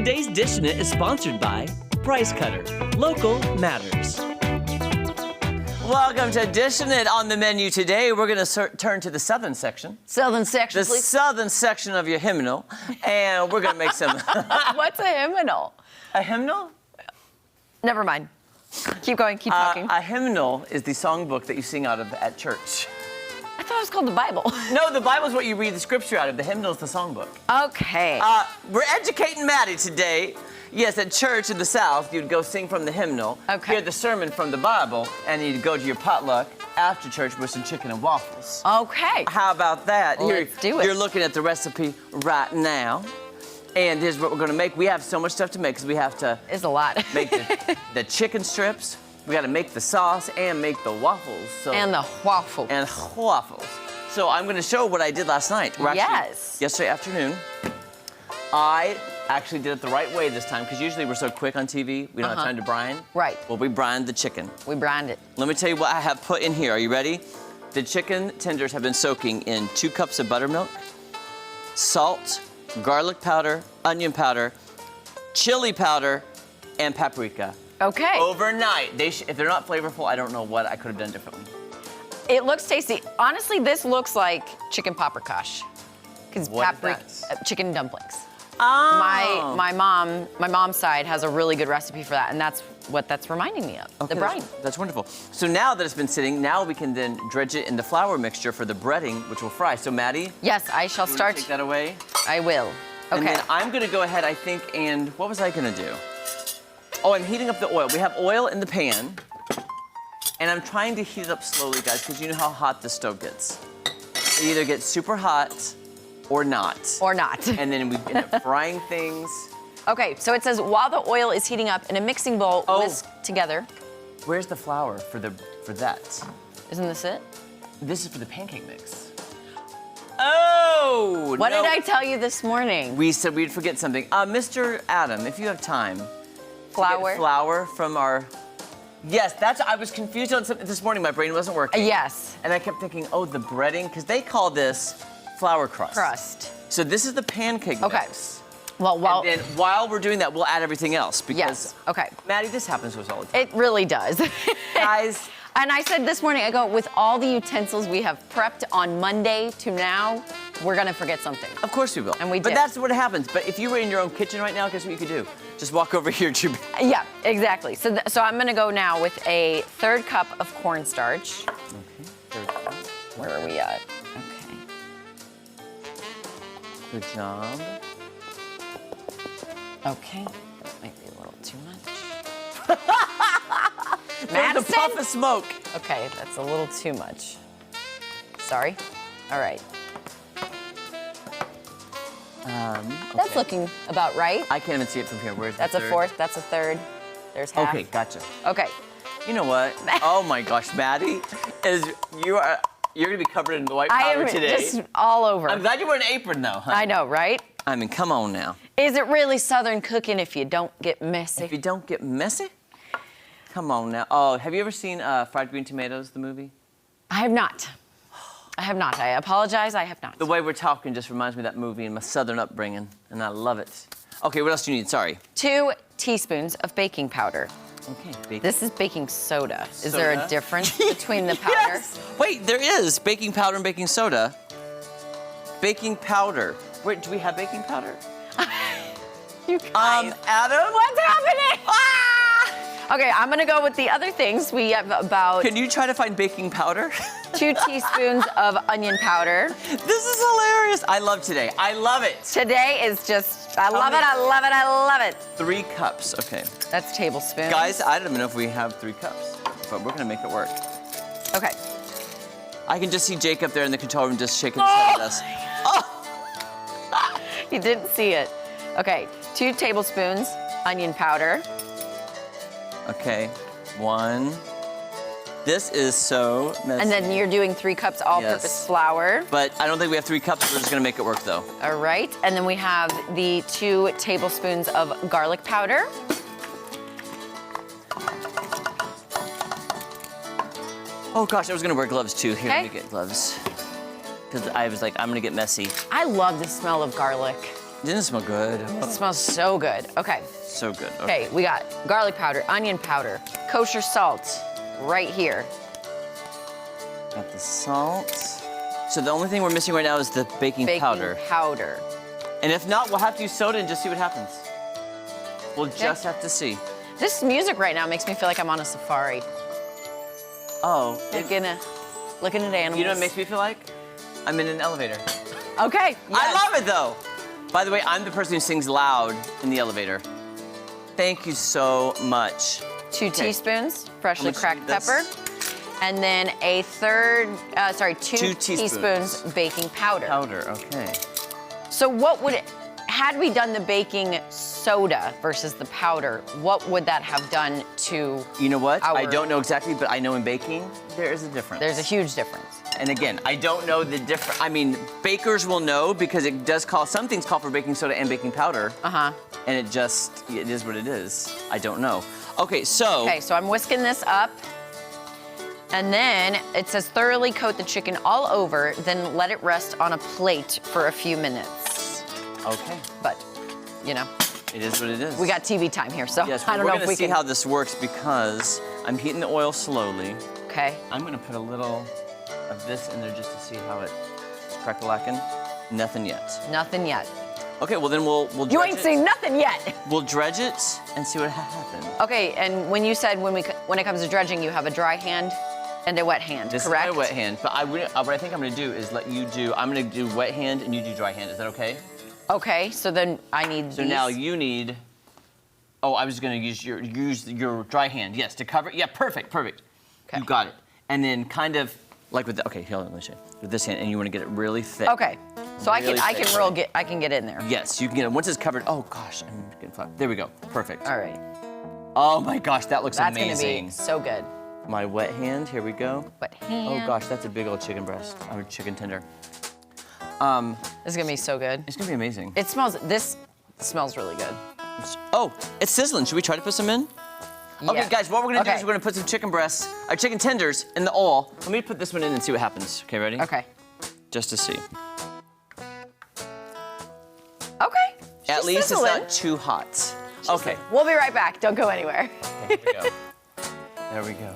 Today's Dishin' It is sponsored by Price Cutter. Local matters. Welcome to Dishin' It. On the menu today, we're going to turn to the southern section. Southern section, The please. southern section of your hymnal. And we're going to make some... What's a hymnal? A hymnal? Never mind. Keep going, keep talking. A hymnal is the songbook that you sing out of at church. I thought it was called the Bible. No, the Bible's what you read the scripture out of. The hymnal is the songbook. Okay. We're educating Maddie today. Yes, at church in the South, you'd go sing from the hymnal, hear the sermon from the Bible, and you'd go to your potluck after church with some chicken and waffles. Okay. How about that? Let's do it. You're looking at the recipe right now. And here's what we're gonna make. We have so much stuff to make because we have to It's a lot. make the chicken strips. We gotta make the sauce and make the waffles. So, And the waffle. and waffles. So I'm gonna show what I did last night. Yes. Yesterday afternoon, I actually did it the right way this time because usually we're so quick on TV, we don't have time to brine. Right. Well, we brined the chicken. We brined it. Let me tell you what I have put in here. Are you ready? The chicken tenders have been soaking in 2 cups of buttermilk, salt, garlic powder, onion powder, chili powder, and paprika. Okay. Overnight. If they're not flavorful, I don't know what I could have done differently. It looks tasty. Honestly, this looks like chicken paprikash. Because What is that? chicken dumplings. Oh. My mom's side has a really good recipe for that, and that's what that's reminding me of. Okay, the brine. That's wonderful. So now that it's been sitting, now we can then dredge it in the flour mixture for the breading, which will fry. So Maddie, Yes, I shall you wanna start. take that away. I will. Okay. And then I'm gonna go ahead, I think, and what was I gonna do? Oh, I'm heating up the oil. We have oil in the pan, and I'm trying to heat it up slowly, guys, because you know how hot the stove gets. It either gets super hot or not. Or not. And then we end up frying things. Okay, so it says while the oil is heating up in a mixing bowl, whisk together. Where's the flour for that? Isn't this it? This is for the pancake mix. Oh! What no. did I tell you this morning? We said we'd forget something. Mr. Adam, if you have time. Flour? Get flour from our... Yes, I was confused on something this morning. My brain wasn't working. Yes. And I kept thinking, oh, the breading, because they call this flour crust. Crust. So this is the pancake mix. Well, And then while we're doing that, we'll add everything else. Because, yes. Okay. Maddie, this happens to us all the time. It really does. Guys. And I said this morning, I go, with all the utensils we have prepped on Monday to now, we're gonna forget something. Of course we will. And we But did. that's what happens. But if you were in your own kitchen right now, guess what you could do? Just walk over here to... Yeah, exactly. So, so I'm gonna go now with a 1/3 cup of cornstarch. Okay. Where are we at? Okay. Good job. Okay. That might be a little too much. There's a Madison? puff of smoke. Okay, that's a little too much. Sorry. All right. That's Okay. looking about right. I can't even see it from here. Where's That's the a third? 1/4, that's a 1/3. There's half. Okay, gotcha. Okay. You know what? Oh my gosh, Maddie, you're gonna be covered in white I powder am today. just all over. I'm glad you wore an apron though. Huh? I know, right? I mean, come on now. Is it really Southern cooking if you don't get messy? If you don't get messy, come on now. Oh, have you ever seen Fried Green Tomatoes, the movie? I have not. I have not. I apologize, I have not. The way we're talking just reminds me of that movie and my Southern upbringing, and I love it. Okay, what else do you need? Sorry. 2 teaspoons of baking powder. Okay, bacon. This is baking soda. Is there a Soda? difference between the powder? Yes! Wait, there is baking powder and baking soda. Baking powder. Wait, do we have baking powder? You guys. Adam? What's happening? Okay, I'm gonna go with the other things. We have about Can you try to find baking powder? 2 teaspoons of onion powder. This is hilarious. I love today. I love it. Today is just, I love it, I love it, I love it. 3 cups, okay. That's tablespoons. Guys, I don't even know if we have 3 cups, but we're gonna make it work. Okay. I can just see Jacob there in the control room just shaking his head at us. You didn't see it. Okay, 2 tablespoons onion powder. Okay, 1. This is so messy. And then you're doing 3 cups all-purpose Yes. flour. But I don't think we have 3 cups, we're just gonna make it work though. All right, and then we have the 2 tablespoons of garlic powder. Oh gosh, I was gonna wear gloves too. Here, let me Okay. get gloves. Because I was like, I'm gonna get messy. I love the smell of garlic. Didn't it smell good? It smells so good. Okay. So good. Okay, we got garlic powder, onion powder, kosher salt right here. Got the salt. So the only thing we're missing right now is the baking powder. Baking powder. And if not, we'll have to use soda and just see what happens. We'll just have to see. This music right now makes me feel like I'm on a safari. Oh. Looking at animals. You know what it makes me feel like? I'm in an elevator. Okay. Yes. I love it though. By the way, I'm the person who sings loud in the elevator. Thank you so much. 2 teaspoons freshly cracked this? pepper. And then two teaspoons baking powder. Powder, okay. So had we done the baking soda versus the powder, what would that have done to You know what? I don't know exactly, but I know in baking, there is a difference. There's a huge difference. And again, I don't know the difference. I mean, bakers will know because it does some things call for baking soda and baking powder. Uh-huh. And it is what it is. I don't know. Okay, so. Okay, so I'm whisking this up. And then it says thoroughly coat the chicken all over, then let it rest on a plate for a few minutes. Okay. But, you know. It is what it is. We got TV time here, so yes, I don't know if we can. We're gonna see how this works because I'm heating the oil slowly. Okay. I'm gonna put a little of this in there just to see how it's crack-a-lacking. Nothing yet. Nothing yet. Okay, well then we'll dredge You ain't seen nothing yet. We'll dredge it and see what happens. Okay, and when you said when it comes to dredging, you have a dry hand and a wet hand, This correct? is my wet hand, but what I think I'm gonna do is I'm gonna do wet hand and you do dry hand. Is that okay? Okay, so then I need So now you need, I was gonna use your dry hand, yes, to cover, yeah, perfect. Okay. You got it. And then kind of, like with okay, hold on, let me show you. With this hand, and you wanna get it really thick. Okay, so Really I thick. can get in there. Yes, you can get it. Once it's covered, oh gosh, I'm getting fucked. There we go, perfect. All right. Oh my gosh, that looks That's amazing. gonna be so good. My wet hand, here we go. Wet hand. Oh gosh, that's a big old chicken breast, or chicken tender. This is gonna be so good. It's gonna be amazing. This smells really good. Oh, it's sizzling. Should we try to put some in? Okay, Yeah. guys, what we're gonna do Okay. is we're gonna put some chicken breasts, chicken tenders in the oil. Let me put this one in and see what happens. Okay, ready? Okay. Just to see. Okay. At Just least sizzling. it's not too hot. Okay. We'll be right back. Don't go anywhere. Here we go. There we go.